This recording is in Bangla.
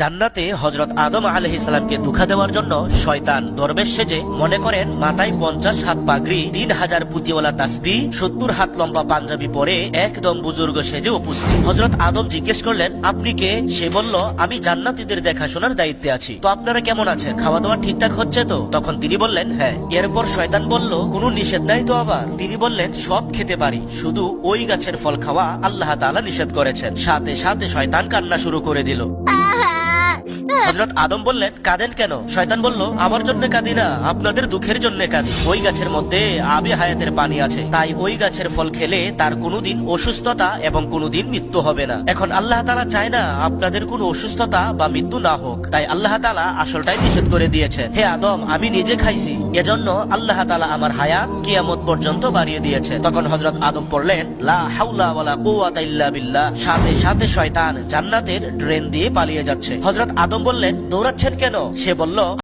জান্নাতে হযরত আদম আলাইহিস সালামকে ধোঁকা দেওয়ার জন্য শয়তান দরবেশ সেজে, মনে করেন মাথায় 50 হাত পাগড়ি, 3000 পুঁতিওয়ালা তাসবিহ, 70 হাত লম্বা পাঞ্জাবি পরে একদম বুজুর্গ সেজে উপস্থিত। হযরত আদম জিজ্ঞেস করলেন, আপনি কে? সে বলল, আমি জান্নাতীদের দেখাশোনার দায়িত্বে আছি। তো আপনারা কেমন আছেন? খাওয়া দাওয়া ঠিকঠাক হচ্ছে তো? তখন তিনি বললেন, হ্যাঁ। এরপর শয়তান বলল, কোনো নিষেধ নাই তো আবার? তিনি বললেন, সব খেতে পারি, শুধু ওই গাছের ফল খাওয়া আল্লাহ তাআলা নিষেধ করেছেন। সাথে সাথে শয়তান কান্না শুরু করে দিল। হযরত আদম বললেন, কাঁদেন কেন? শয়তান বলল, আমার জন্য কাঁদি না, আপনাদের দুঃখের জন্য কাঁদি। ওই গাছের মধ্যে আবে হায়াতের পানি আছে, তাই ওই গাছের ফল খেলে তার কোনোদিন অসুস্থতা এবং কোনোদিন মৃত্যু হবে না। এখন আল্লাহ তাআলা চায় না আপনাদের কোনো অসুস্থতা বা মৃত্যু না হোক, তাই আল্লাহ তাআলা আসলটাই নিষেধ করে দিয়েছেন। হে আদম, আমি নিজে খাইছি, এজন্য আল্লাহ তাআলা আমার হায়াত কিয়ামত পর্যন্ত বাড়িয়ে দিয়েছেন। তখন হযরত আদম পড়লেন, লা হাওলা ওয়ালা কুওয়াতা ইল্লা বিল্লাহ। সাথে সাথে শয়তান জান্নাতের ড্রেন দিয়ে পালিয়ে যাচ্ছে। হযরত আদম বললেন, দৌড়াচ্ছেন কেন? সে বলল,